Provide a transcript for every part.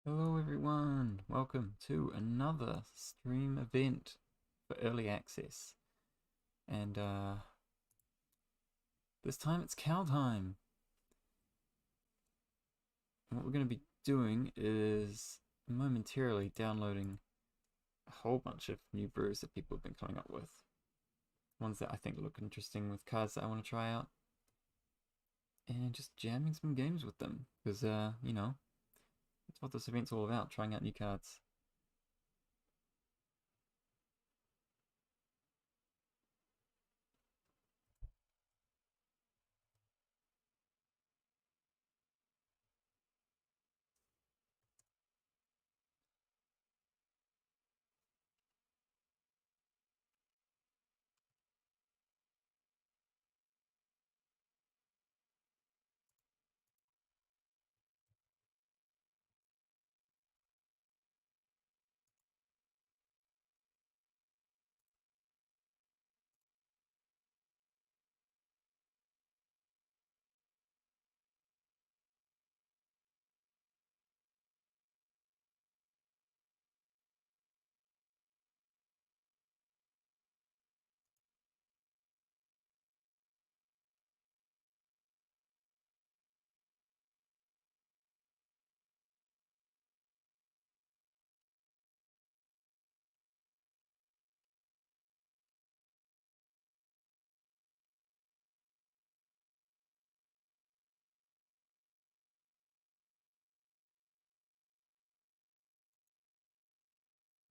Hello everyone, welcome to another stream event for early access. And this time it's Kaldheim. And what we're going to be doing is momentarily downloading a whole bunch of new brews that people have been coming up with. Ones that I think look interesting with cards that I want to try out. And just jamming some games with them. Because, that's what this event's all about, trying out new cards.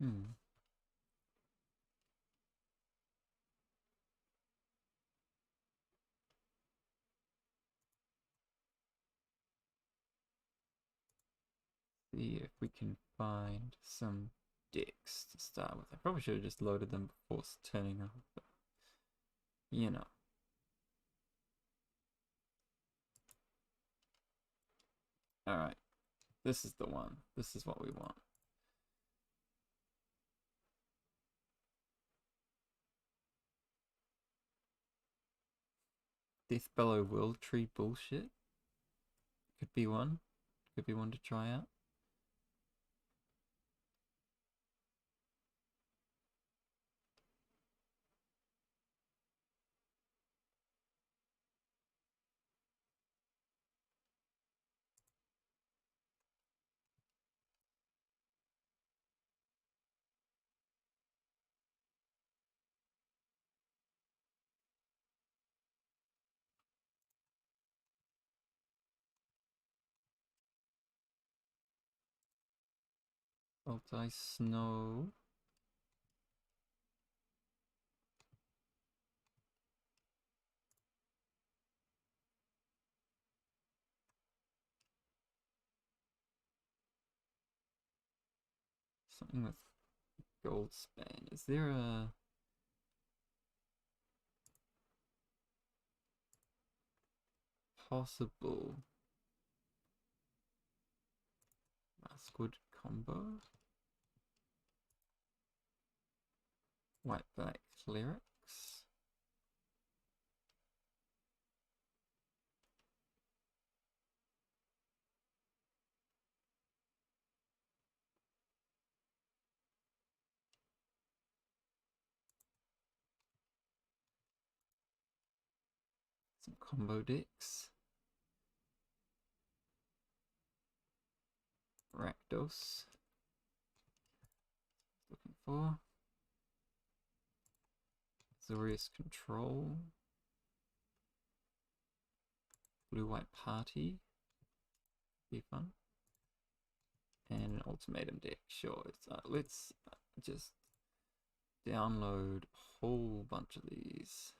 Hmm. See if we can find some dicks to start with. I probably should have just loaded them before turning off, but you know. Alright, this is the one. This is what we want. Death Bellow World Tree bullshit. Could be one. Could be one to try out. Multi Snow. Something with gold span. Is there a possible Maskwood combo? White black clerics. Some combo decks. Rakdos. Looking for Zorius Control. Blue White Party. Be fun. And an ultimatum deck. Sure. Let's just download a whole bunch of these.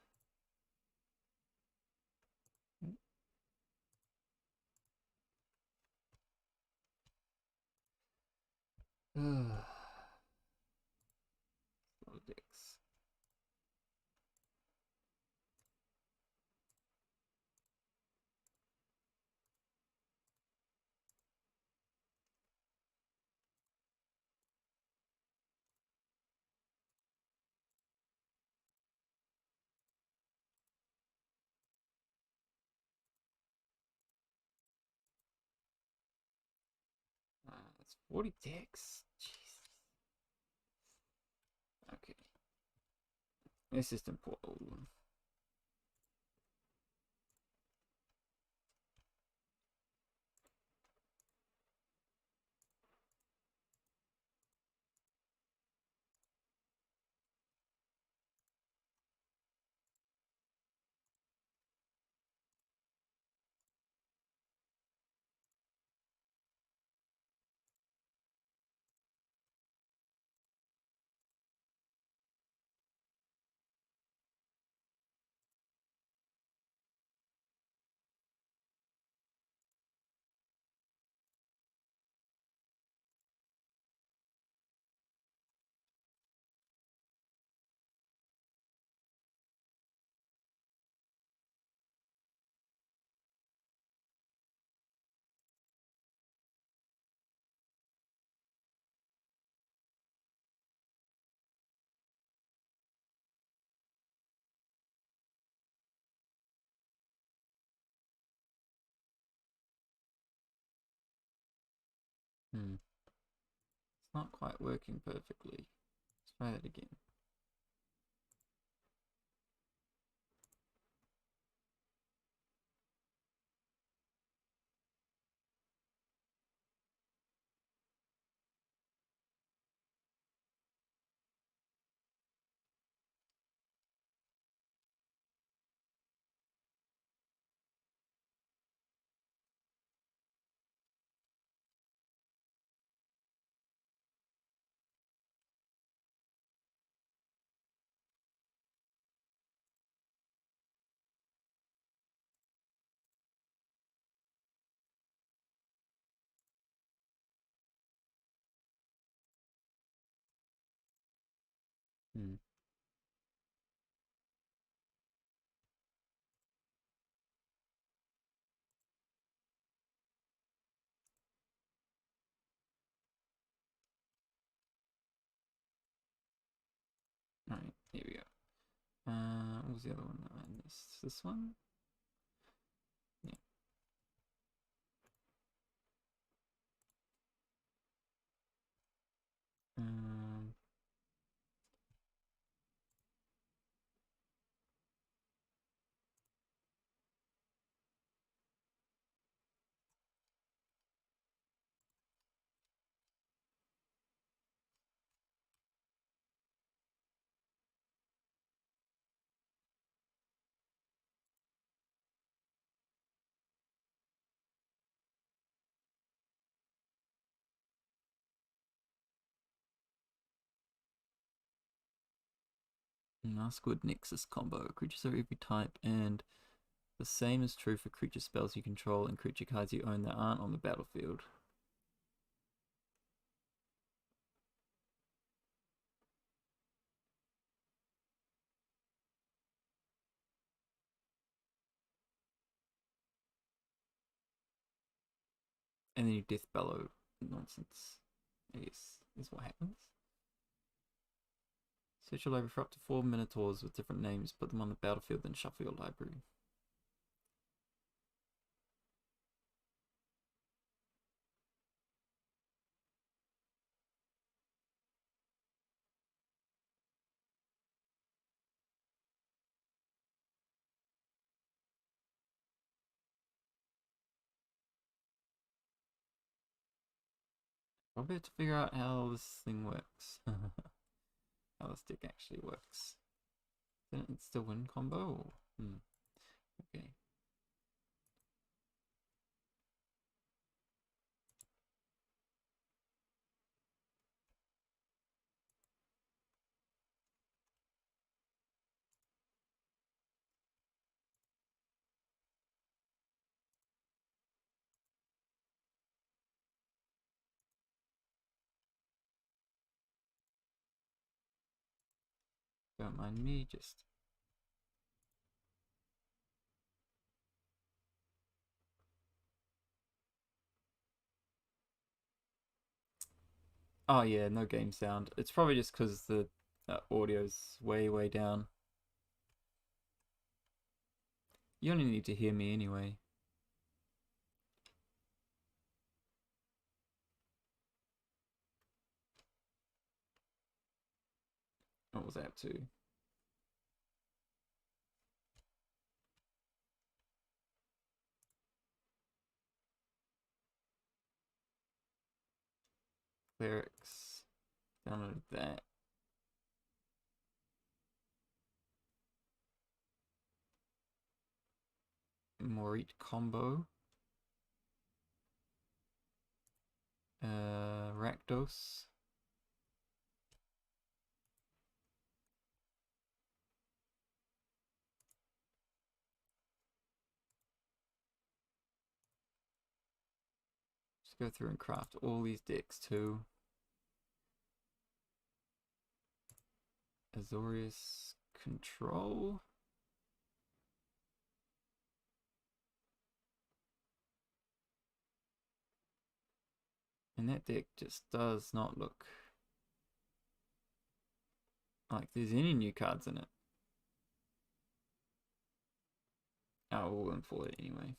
A lot of decks. That's 40 ticks. Jesus. Okay. Assistant portal. Hmm. It's not quite working perfectly. Let's try that again. Hmm. Alright, here we go. What was the other one? This one? Yeah. Um, Maskwood Nexus combo. Creatures of every type, and the same is true for creature spells you control and creature cards you own that aren't on the battlefield. And then you Death Bellow nonsense, I guess, is what happens. Search your library for up to 4 Minotaurs with different names, put them on the battlefield, then shuffle your library. Probably have to figure out how this thing works. How this deck actually works. Then it's still win combo? Hmm. Okay. Don't mind me, just... Oh yeah, no game sound. It's probably just because the audio's way, way down. You only need to hear me anyway. levels out too. Clerics. Downloaded that. Morit combo. Rakdos. Just go through and craft all these decks too. Azorius Control. And that deck just does not look like there's any new cards in it. Oh, we'll import it anyway.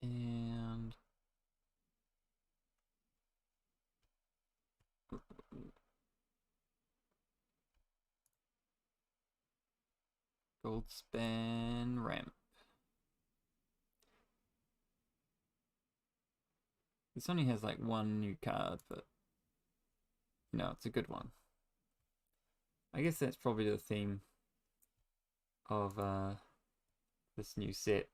And Goldspan Ramp. This only has like one new card, but no, it's a good one. I guess that's probably the theme of this new set.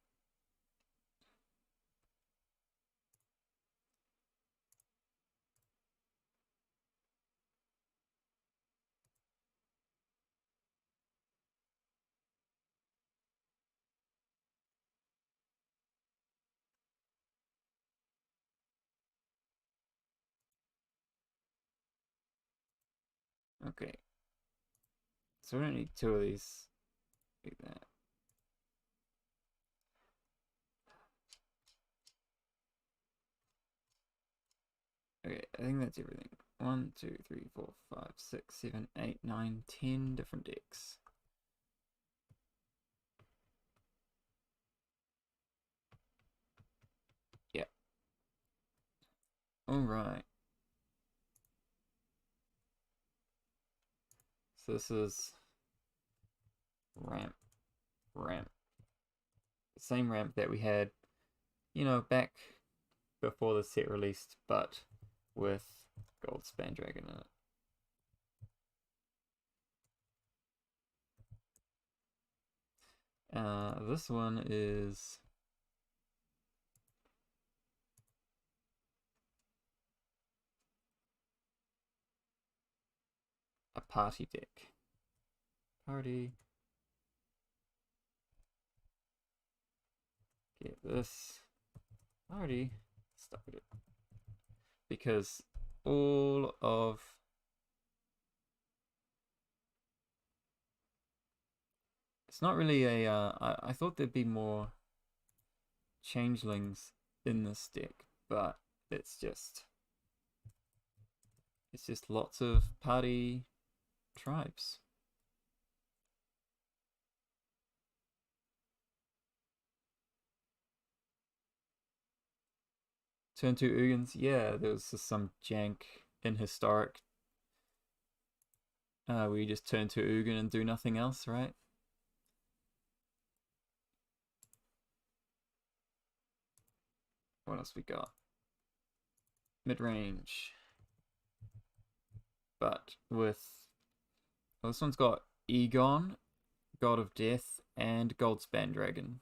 Okay. So we don't need two of these. Like that. Okay, I think that's everything. 1, 2, 3, 4, 5, 6, 7, 8, 9, 10 different decks. Yeah. Alright. So this is ramp. The same ramp that we had, you know, back before the set released, but with Goldspan Dragon in it. This one is a party deck. Party. Get this. Party. Stuck with it. Because all of it's not really a I thought there'd be more changelings in this deck, but it's just lots of party tribes. Turn 2 Ugins, yeah, there was just some jank in historic where you just turn to Ugin and do nothing else, right? What else we got? Mid-range. But with... Well, this one's got Egon, God of Death, and Goldspan Dragon.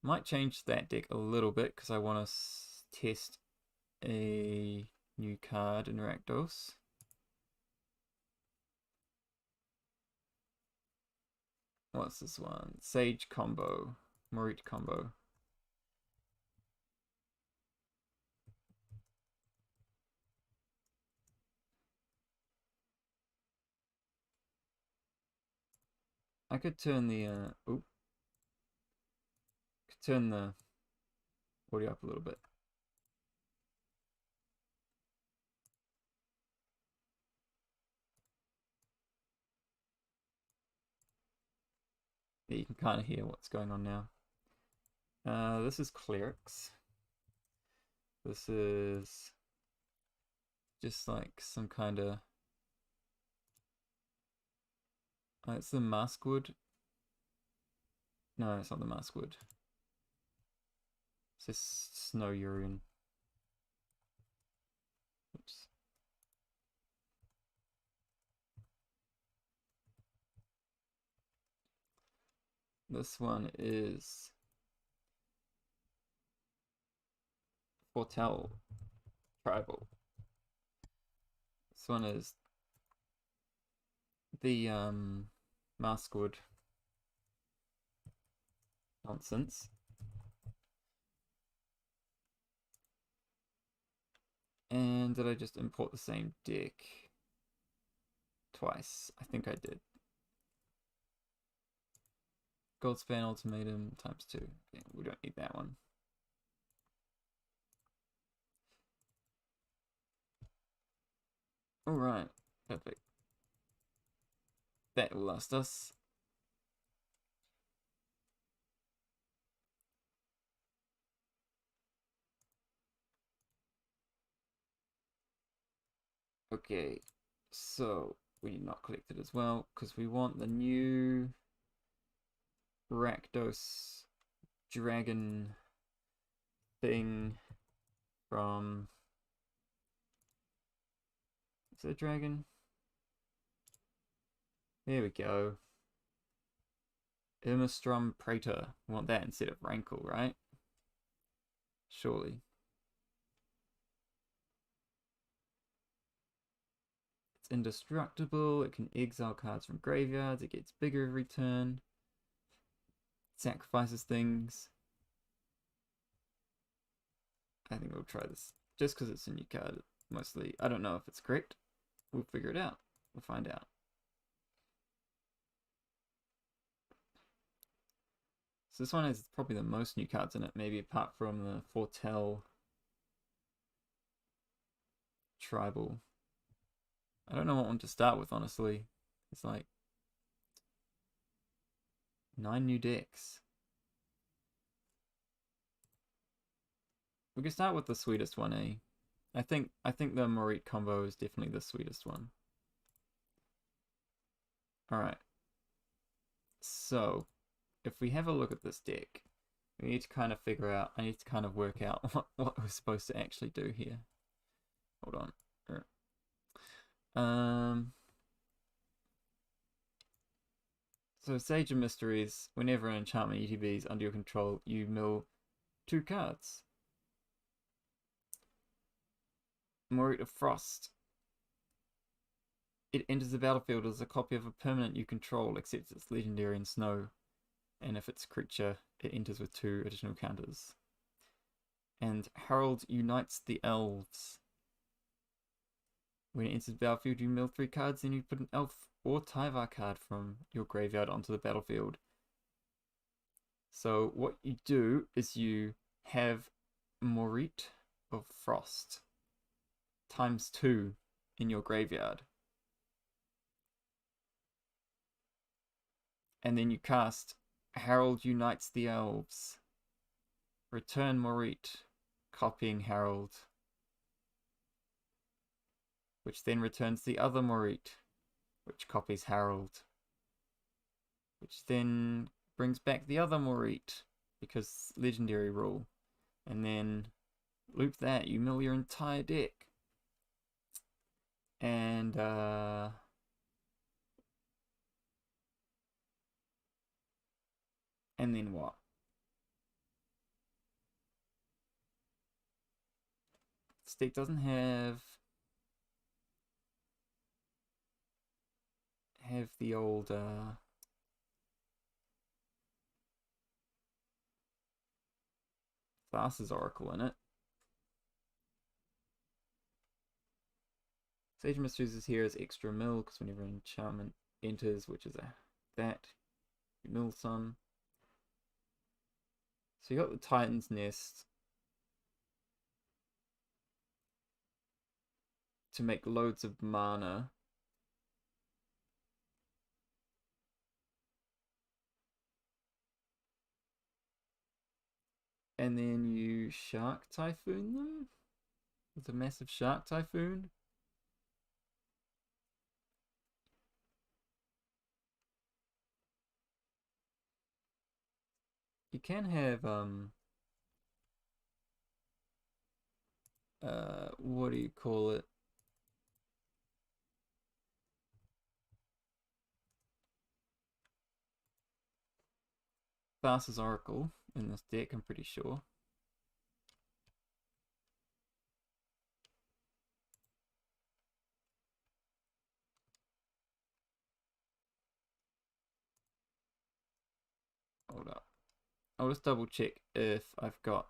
Might change that deck a little bit because I want to test a new card in Rakdos. What's this one? Sage combo. Morit combo. I could turn the could turn the audio up a little bit. Yeah, you can kind of hear what's going on now. This is clerics. This is just like some kind of... it's the maskwood. No, it's not the maskwood. It's this snow urine. Oops. This one is Foretell Tribal. This one is the maskwood nonsense. And did I just import the same deck twice? I think I did. Goldspan Ultimatum ×2. Okay, we don't need that one. Alright, perfect. That will last us. Okay, so we not collected as well because we want the new Rakdos dragon thing from... is it a dragon? There we go. Irmistrum Praetor. We want that instead of Rankle, right? Surely. It's indestructible. It can exile cards from graveyards. It gets bigger every turn. It sacrifices things. I think we'll try this. Just because it's a new card, mostly. I don't know if it's correct. We'll figure it out. We'll find out. So this one has probably the most new cards in it, maybe apart from the Foretell Tribal. I don't know what one to start with, honestly. It's like 9 new decks. We can start with the sweetest one, eh? I think the Morit combo is definitely the sweetest one. Alright. So, if we have a look at this deck, we need to kind of figure out, I need to kind of work out what we're supposed to actually do here. Hold on. So Sage of Mysteries, whenever an enchantment ETB is under your control, you mill 2 cards. Morit of Frost. It enters the battlefield as a copy of a permanent you control, except it's legendary in snow. And if it's a creature, it enters with 2 additional counters. And Harold unites the elves. When it enters the battlefield, you mill 3 cards, then you put an elf or Tyvar card from your graveyard onto the battlefield. So what you do is you have Morit of Frost ×2 in your graveyard. And then you cast Harold Unites the Elves. Return Morit, copying Harold. Which then returns the other Morit, which copies Harold. Which then brings back the other Morit, because legendary rule. And then loop that, you mill your entire deck. And then what? This deck doesn't have the old Thassa's Oracle in it. Sage of Mysteries is here as extra mill because whenever an enchantment enters, which is that, You mill some. So you got the Titan's Nest to make loads of mana. And then you Shark Typhoon them with a massive Shark Typhoon. You can have what do you call it? Thassa's Oracle in this deck, I'm pretty sure. Hold up. I'll just double check if I've got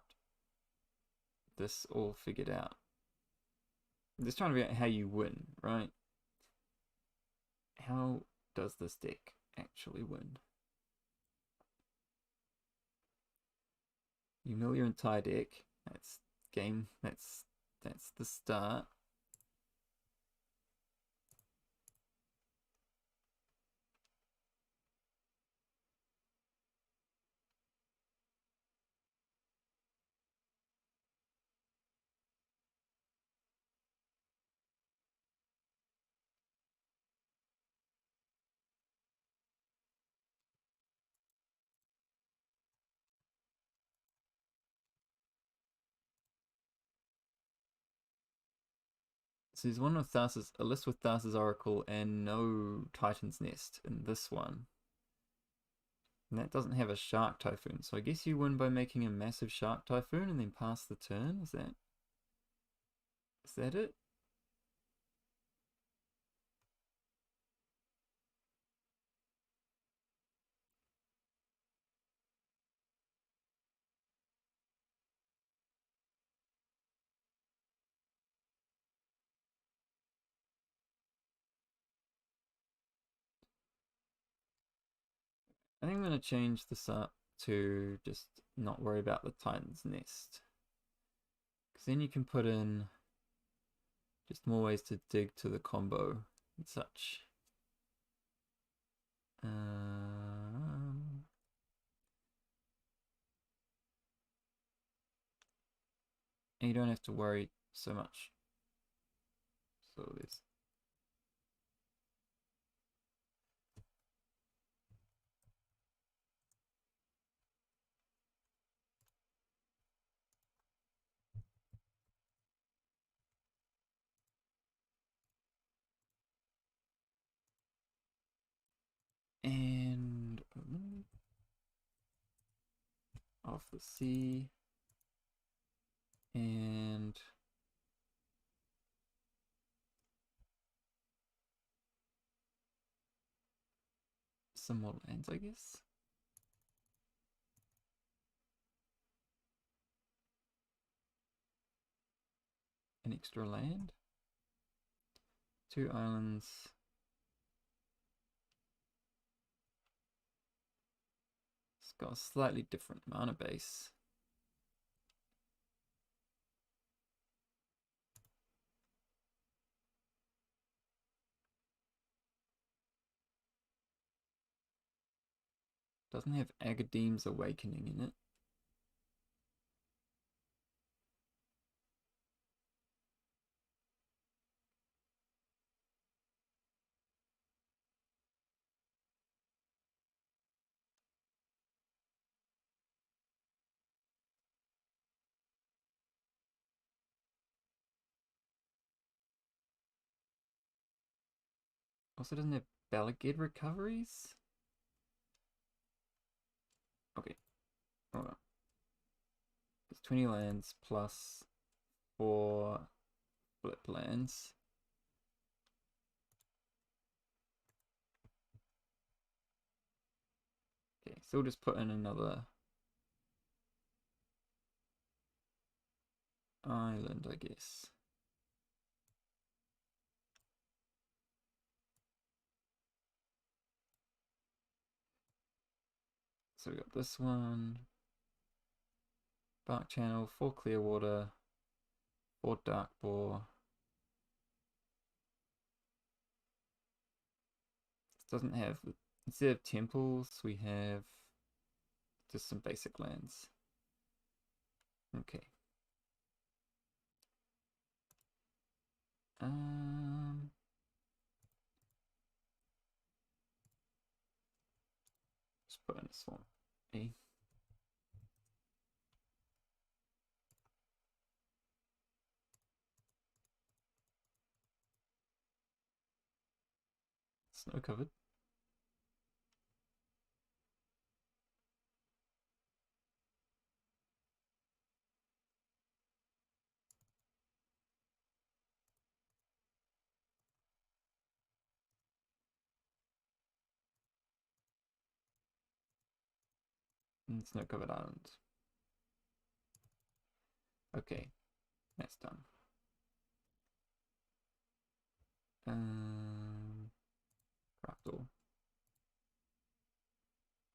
this all figured out. I'm just trying to figure out how you win, right? How does this deck actually win? You mill your entire deck. That's game. That's the start. So there's one with Thassa's, a list with Thassa's Oracle and no Titan's Nest in this one. And that doesn't have a Shark Typhoon, so I guess you win by making a massive Shark Typhoon and then pass the turn. Is that it? I think I'm going to change this up to just not worry about the Titan's Nest. Because then you can put in just more ways to dig to the combo and such. And you don't have to worry so much. So there's and off the sea and some more lands, I guess. An extra land. 2 islands. It's got a slightly different mana base. Doesn't have Agadeem's Awakening in it. Also doesn't have Balagid Recoveries. Okay, hold on. It's 20 lands plus 4 flip lands. Okay, so we'll just put in another island, I guess. So we got this one. Bark channel, 4 clear water, 4 dark bore. This doesn't have, instead of temples, we have just some basic lands. Okay. Let's put in a swamp. E. Snow covered. And snow covered island. Okay, that's done. Craft all.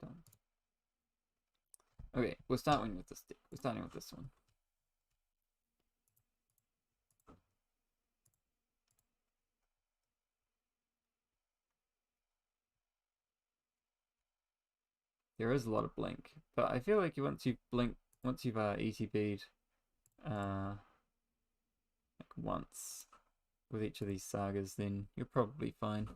Done. Okay, we're starting with this stick. We're starting with this one. There is a lot of blink, but I feel like once you've ETB'd like once with each of these sagas, then you're probably fine.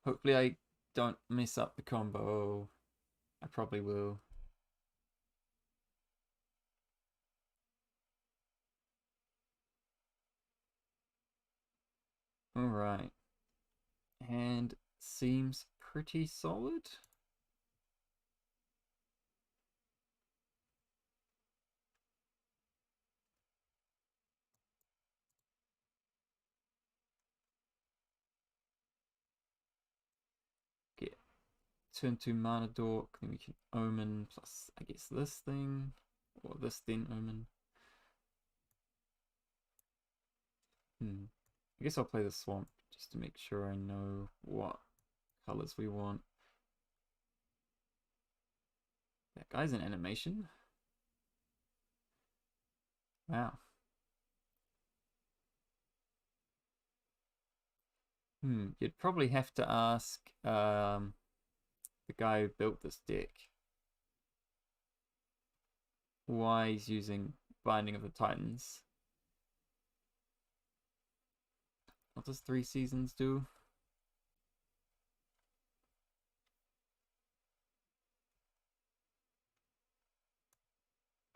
Hopefully I don't mess up the combo. I probably will. Alright. And seems pretty solid. Get turn 2 mana dork, then we can omen plus I guess this thing. Or this then omen. I guess I'll play the swamp just to make sure I know what colors we want. That guy's an animation. Wow. You'd probably have to ask the guy who built this deck why he's using Binding of the Titans. What does 3 seasons do?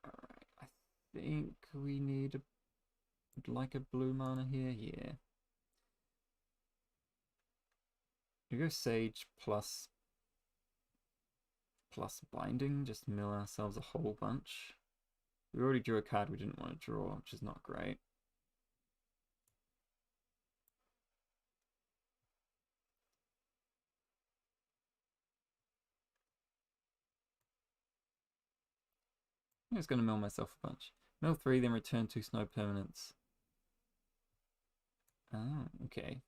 Alright, I think we need like a blue mana here. Yeah. We go Sage plus Binding, just mill ourselves a whole bunch. We already drew a card we didn't want to draw, which is not great. I'm just going to mill myself a bunch. Mill 3, then return 2 snow permanents. Oh, okay.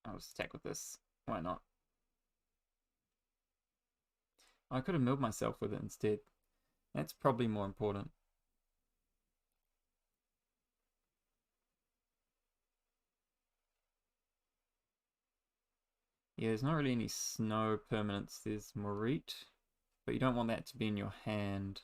I'll just attack with this. Why not? I could have milled myself with it instead. That's probably more important. Yeah, there's not really any snow permanents. There's Morit, but you don't want that to be in your hand.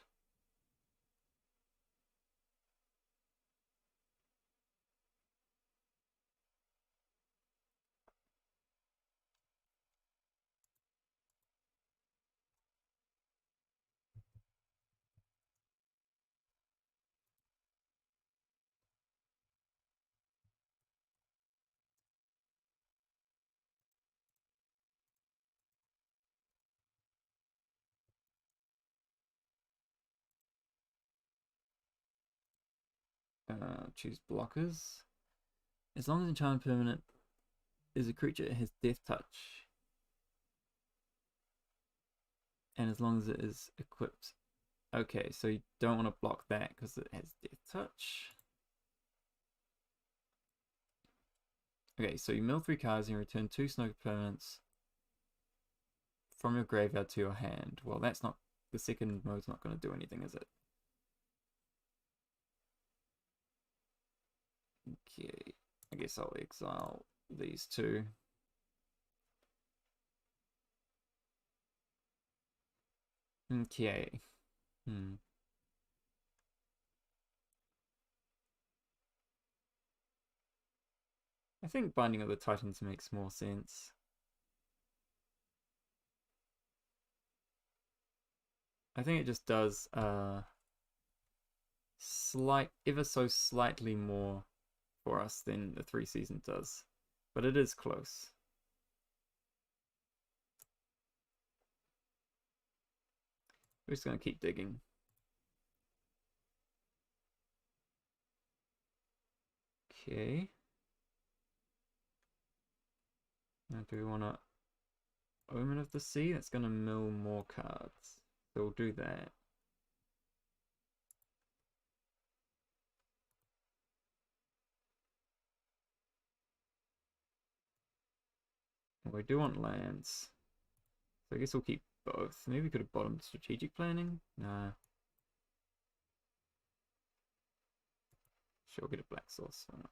Choose blockers. As long as enchanted permanent is a creature, it has death touch. And as long as it is equipped. Okay, so you don't want to block that because it has death touch. Okay, so you mill 3 cards and you return 2 snow permanents from your graveyard to your hand. Well, that's not... The second mode's not going to do anything, is it? Okay, I guess I'll exile these 2. Okay. I think Binding of the Titans makes more sense. I think it just does ever so slightly more for us than the 3 season does. But it is close. We're just going to keep digging. Okay. Now do we want to Omen of the Sea? That's going to mill more cards. So we'll do that. We do want lands. So I guess we'll keep both. Maybe we could have bottomed strategic planning? Nah. Sure, get a black source. Why not?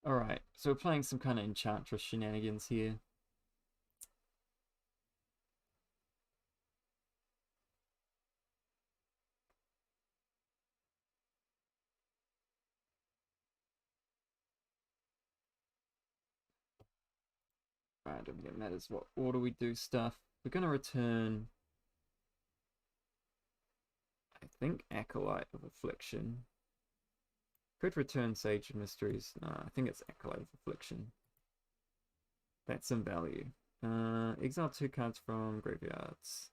Alright, so we're playing some kind of Enchantress shenanigans here. I don't think it matters what order we do stuff. We're going to return, I think, Acolyte of Affliction. Could return Sage of Mysteries. No, I think it's Acolyte of Affliction. That's some value. Exile 2 cards from graveyards.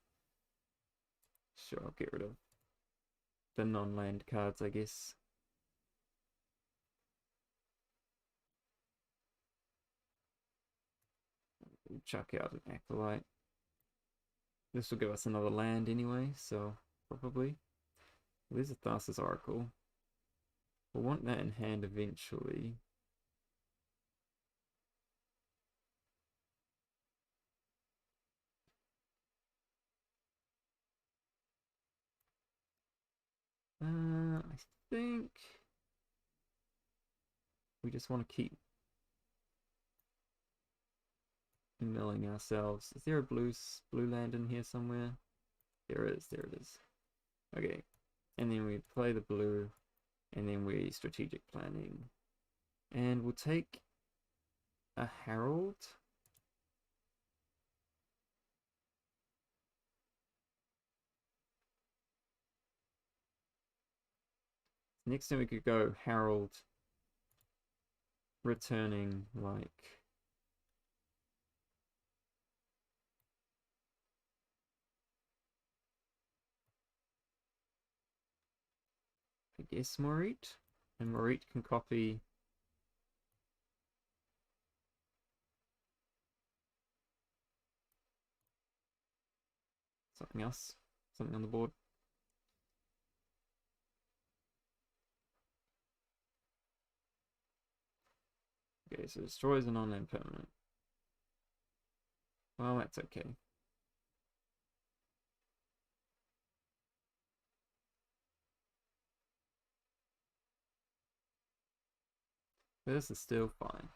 Sure, I'll get rid of the non-land cards, I guess. We'll chuck out an Acolyte. This will give us another land anyway, so probably. There's a Thassa's Oracle. We'll want that in hand eventually. I think we just want to keep milling ourselves. Is there a blue land in here somewhere? There is, there it is. Okay, and then we play the blue, and then we strategic planning. And we'll take a Herald. Next time we could go Herald, returning like... I guess Morit, and Morit can copy something else, something on the board. Okay, so destroys a non-land permanent. Well, that's okay. This is still fine.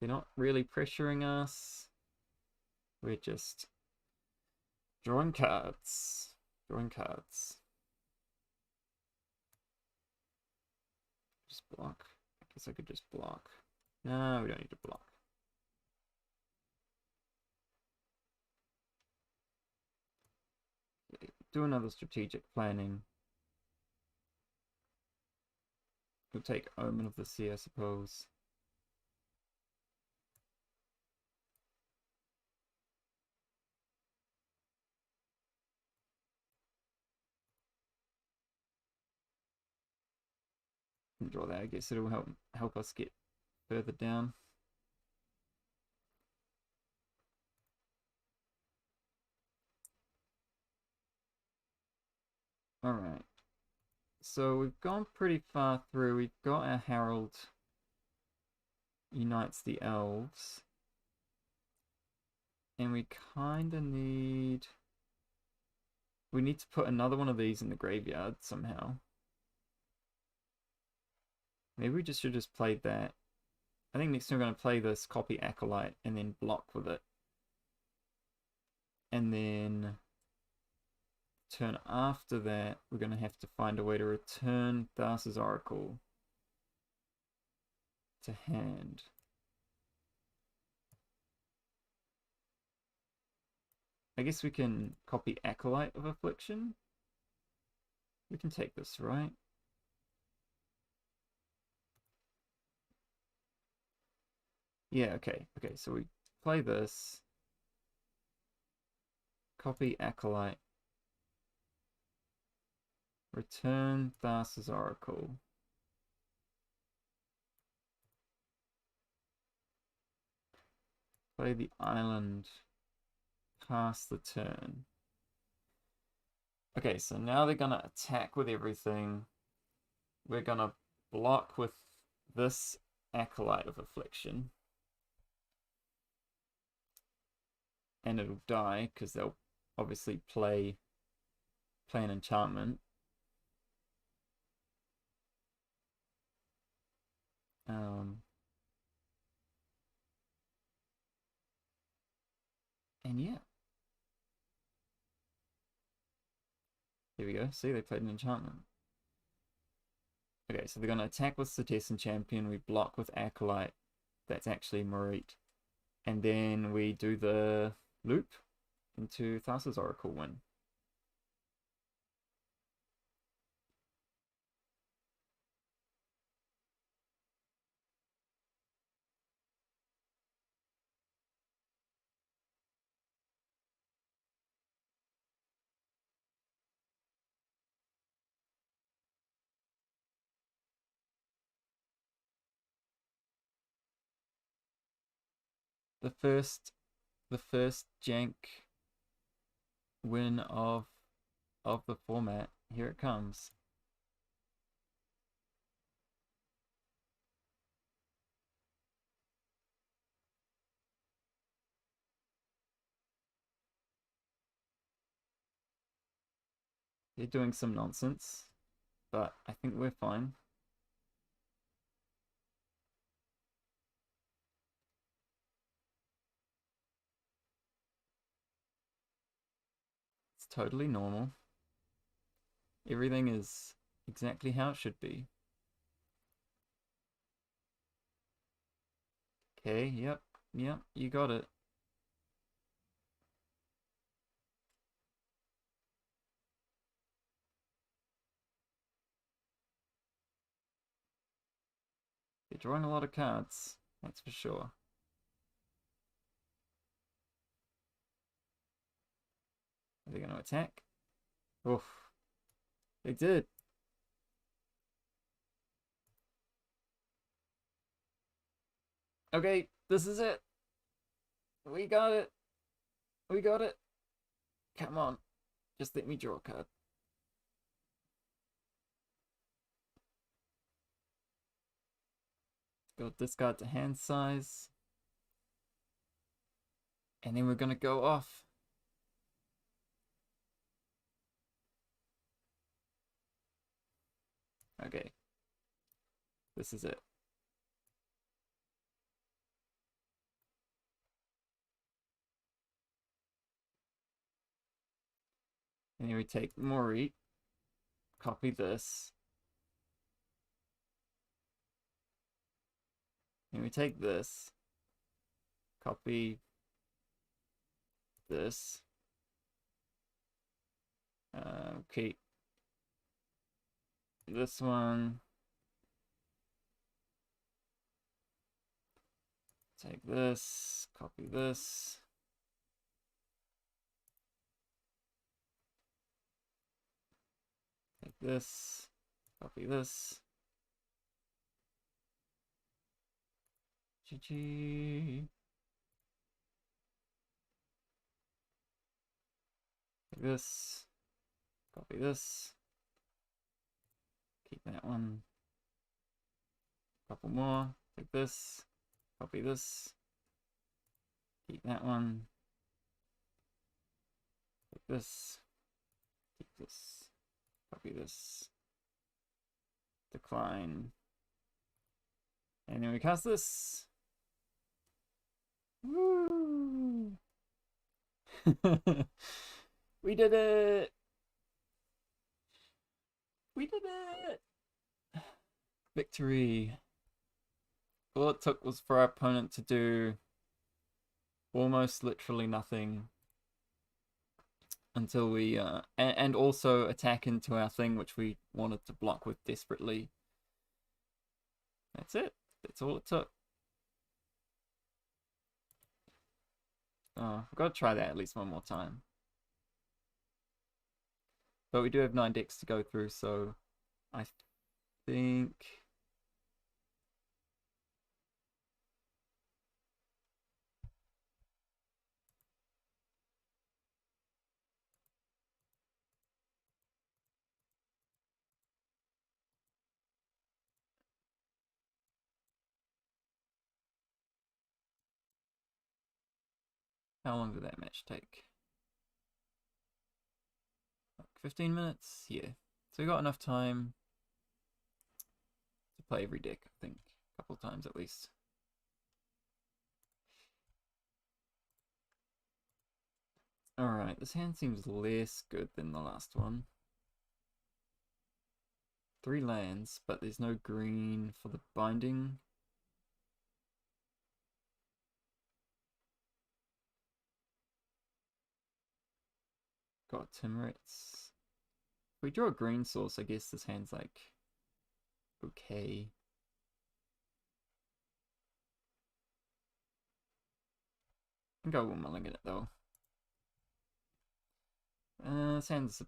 They're not really pressuring us. We're just drawing cards. Drawing cards. Just block. I guess I could just block. No, we don't need to block. do another strategic planning. We'll take Omen of the Sea, I suppose. Draw that. I guess it'll help us get further down. All right. So we've gone pretty far through. We've got our Herald unites the elves. And we kind of need... We need to put another one of these in the graveyard somehow. Maybe we just should just play that. I think next time we're going to play this copy Acolyte and then block with it. And then turn after that, we're going to have to find a way to return Thassa's Oracle to hand. I guess we can copy Acolyte of Affliction. We can take this, right? Yeah, okay. Okay, so we play this. Copy Acolyte. Return Thassa's Oracle. Play the island. Pass the turn. Okay, so now they're gonna attack with everything. We're gonna block with this Acolyte of Affliction. And it'll die, because they'll obviously play an enchantment. And yeah. Here we go. See, they played an enchantment. Okay, so they're going to attack with Citizen Champion. We block with Acolyte. That's actually Marit. And then we do the loop into Thassa's Oracle win. The first jank win of the format. Here it comes. They're doing some nonsense, but I think we're fine. It's totally normal. Everything is exactly how it should be. Okay, yep, you got it. They're drawing a lot of cards, that's for sure. Are they going to attack? Oof. They did. Okay, this is it. We got it. We got it. Come on. Just let me draw a card. Got this card to hand size. And then we're going to go off. Okay. This is it. And then we take Mori. Copy this. And we take this. Copy this. Keep this one. Take this, copy this. Take this, copy this. GG. Take this, copy this. Keep that one. Couple more. Take this, copy this. Keep that one. Take this. Keep this. Copy this. Decline. And then we cast this. Woo! We did it! We did it! Victory. All it took was for our opponent to do almost literally nothing until we and also attack into our thing, which we wanted to block with desperately. That's it. That's all it took. Oh, I've got to try that at least one more time. But we do have 9 decks to go through, so I think... How long did that match take? Like 15 minutes? Yeah. So we got enough time to play every deck, I think. A couple times at least. Alright, this hand seems less good than the last one. 3 lands, but there's no green for the binding. Got Timbits. If we draw a green source, I guess this hand's like okay. I think I will mulligan it though. This hand's a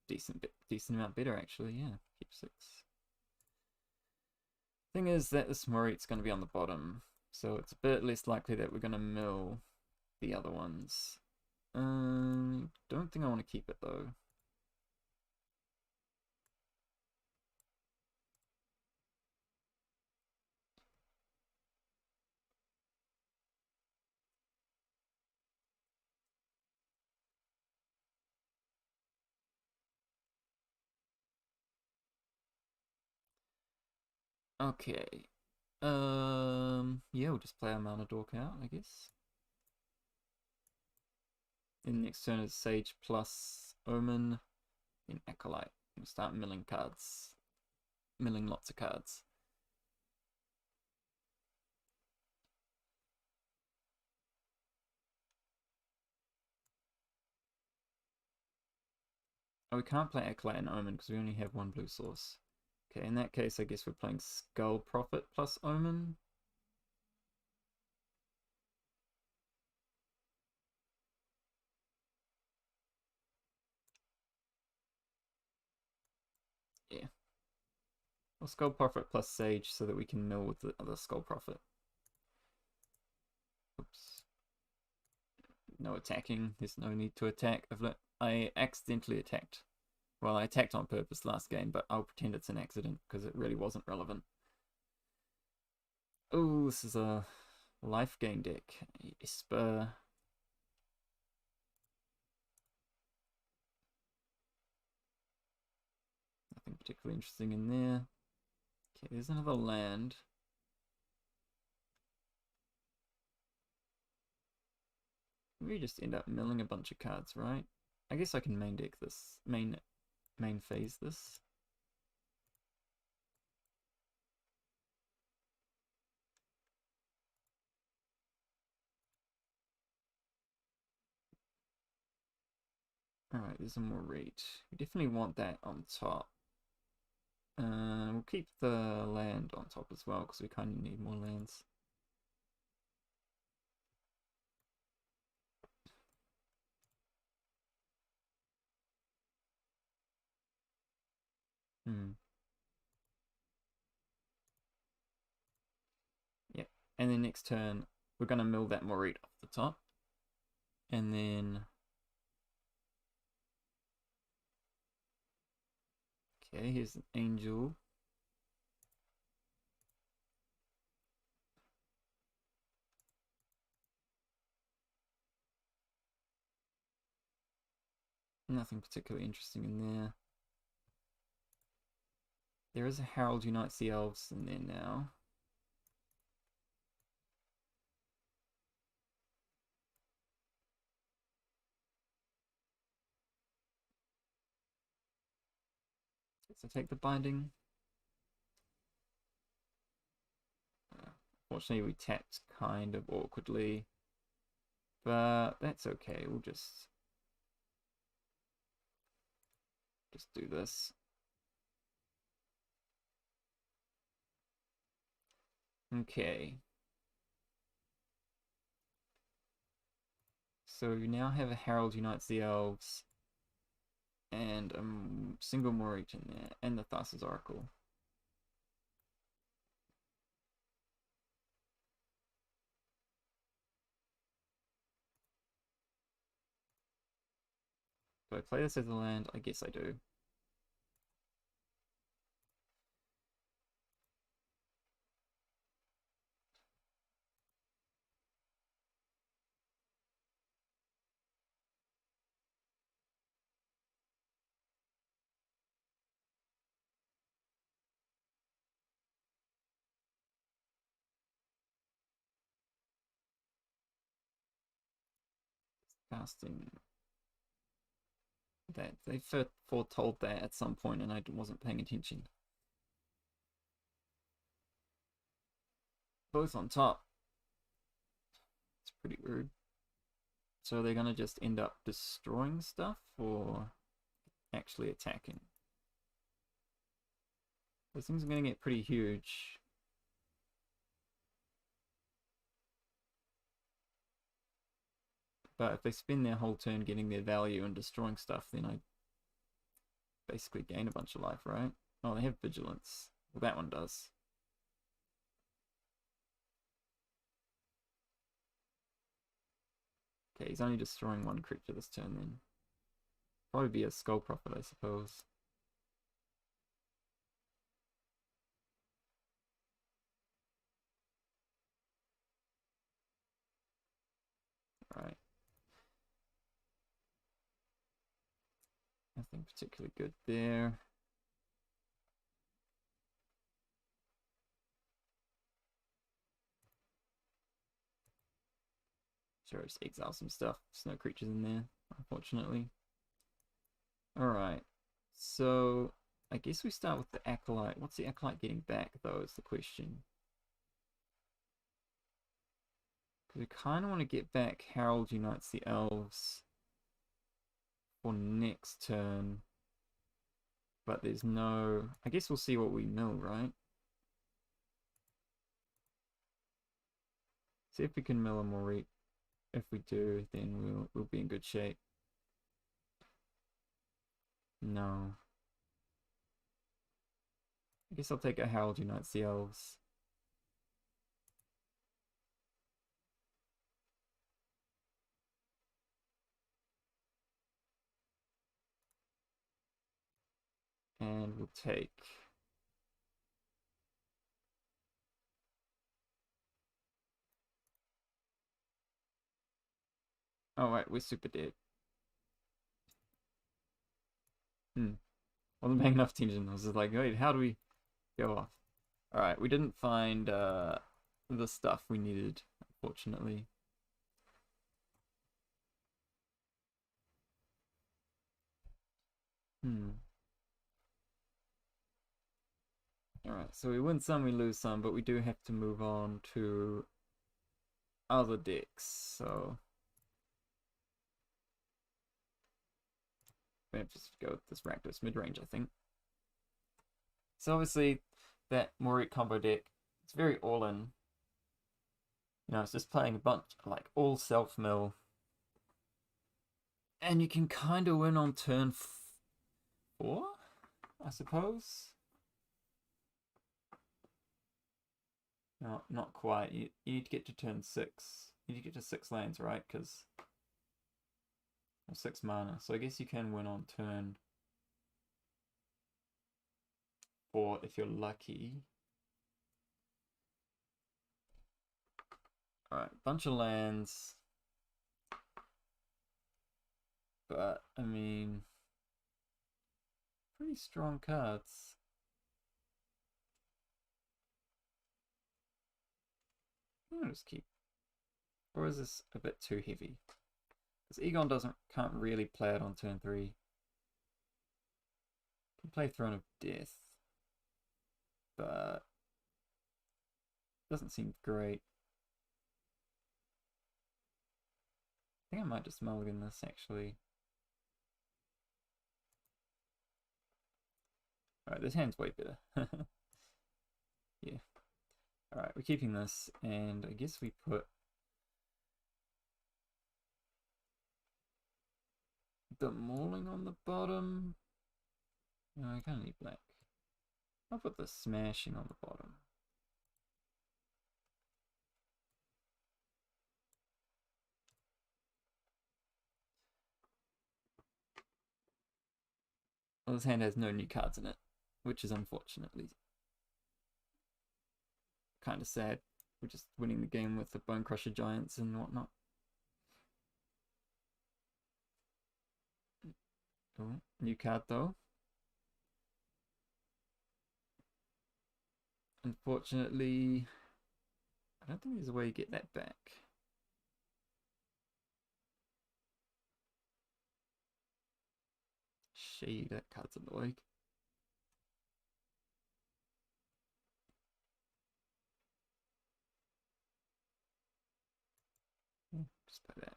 decent amount better actually, yeah. Keep 6. Thing is that this Morit's going to be on the bottom, so it's a bit less likely that we're going to mill the other ones. Don't think I want to keep it though. Okay. Yeah, we'll just play our Mana Dork out, I guess. In next turn is Sage plus Omen. In Acolyte. We'll start milling cards. Milling lots of cards. Oh, we can't play Acolyte and Omen because we only have 1 blue source. Okay, in that case, I guess we're playing Skull Prophet plus Omen. Yeah. Or Skull Prophet plus Sage so that we can mill with the other Skull Prophet. Oops. No attacking. There's no need to attack. I accidentally attacked. Well, I attacked on purpose last game, but I'll pretend it's an accident because it really wasn't relevant. Oh, this is a life gain deck. Esper. Nothing particularly interesting in there. Okay, there's another land. We just end up milling a bunch of cards, right? I guess I can main deck this. Main phase this. Alright, there's a more rate. We definitely want that on top. We'll keep the land on top as well, because we kind of need more lands. Hmm. Yep. And then next turn, we're going to mill that Morit off the top. And then... Okay, here's an angel. Nothing particularly interesting in there. There is a Herald Unites the Elves in there now. So take the binding. Unfortunately, we tapped kind of awkwardly. But that's okay. We'll just do this. Okay. So you now have a Herald Unites the Elves and a single Morit in there, and the Thassa's Oracle. Do I play this as a land? I guess I do. Casting that. They foretold that at some point and I wasn't paying attention. Both on top. It's pretty rude. So they're gonna just end up destroying stuff or actually attacking? Those things are gonna get pretty huge. But if they spend their whole turn getting their value and destroying stuff, then I basically gain a bunch of life, right? Oh, they have vigilance. Well, that one does. Okay, he's only destroying one creature this turn then. Probably be a Skull Prophet, I suppose. Right. Nothing particularly good there. Sure, just exile some stuff. There's no creatures in there, unfortunately. Alright. So, I guess we start with the Acolyte. What's the Acolyte getting back, though, is the question. Because we kind of want to get back Herald Unites the Elves for next turn. But there's no... I guess we'll see what we mill, right? See if we can mill a Morit. If we do, then we'll be in good shape. No. I guess I'll take a Herald Unites the Elves. And we'll take... Oh, right, we're super dead. Wasn't paying enough attention. I was just like, wait, how do we go off? Alright, we didn't find the stuff we needed, unfortunately. Alright, so we win some, we lose some, but we do have to move on to other decks, so... We're just go with this Rakdos mid-range, I think. So obviously, that Morik combo deck, it's very all-in. You know, it's just playing a bunch, like, all self-mill. And you can kind of win on turn 4, I suppose. No, not quite. You need to get to turn 6. You need to get to 6 lands, right? Because... 6 mana. So I guess you can win on turn 4 if you're lucky. Alright, bunch of lands. But, I mean... pretty strong cards. I'll just keep. Or is this a bit too heavy? Because Egon can't really play it on turn 3. Can play Throne of Death. But doesn't seem great. I think I might just mulligan this actually. Alright, this hand's way better. Yeah. Alright, we're keeping this, and I guess we put the mauling on the bottom. No, I kind of need black. I'll put the smashing on the bottom. Well, this hand has no new cards in it, which is unfortunately kind of sad. We're just winning the game with the Bone Crusher Giants and whatnot. Oh, new card though. Unfortunately, I don't think there's a way to get that back. Shade, that card's annoying. Just play that.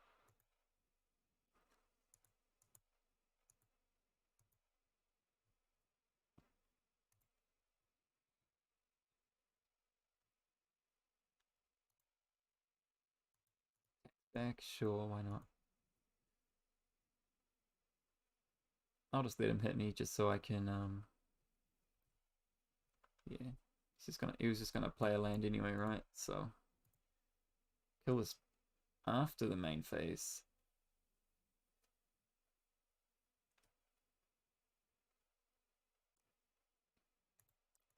Back, sure, why not? I'll just let him hit me just so I can, yeah. He was just gonna play a land anyway, right? So, kill this after the main phase.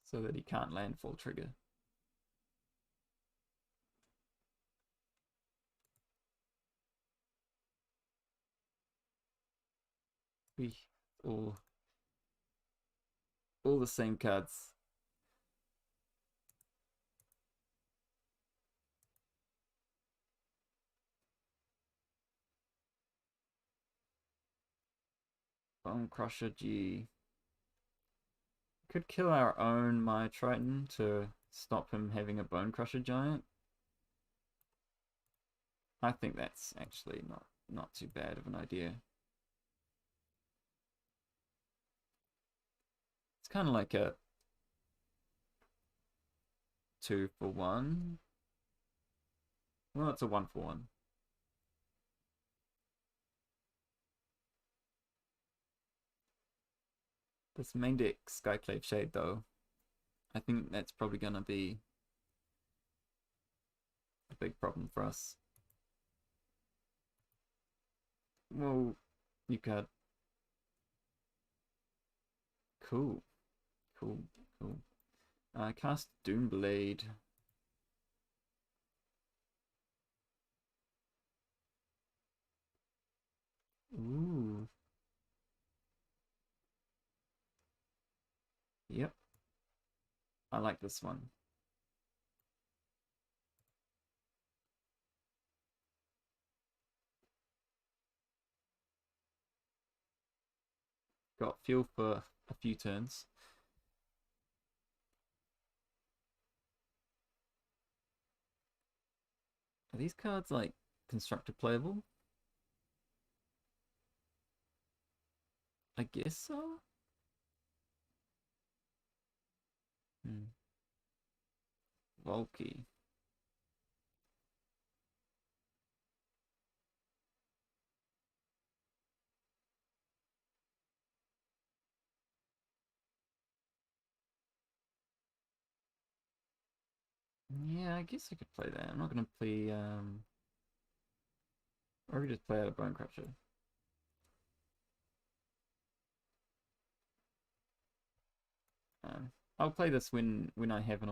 So that he can't land full trigger. We all the same cards. Bone Crusher G. Could kill our own Maya Triton to stop him having a Bone Crusher Giant. I think that's actually not too bad of an idea. It's kind of like a 2-for-1. Well, it's a 1-for-1. This main deck Skyclave Shade though, I think that's probably gonna be a big problem for us. Well, you got cool. Cast Doomblade. Ooh. Yep. I like this one. Got fuel for a few turns. Are these cards like constructed playable? I guess so. Hmm. Bulky. Yeah, I guess I could play that. I'm not gonna play or I could just play out a Bone Crusher. Um I'll play this when I have an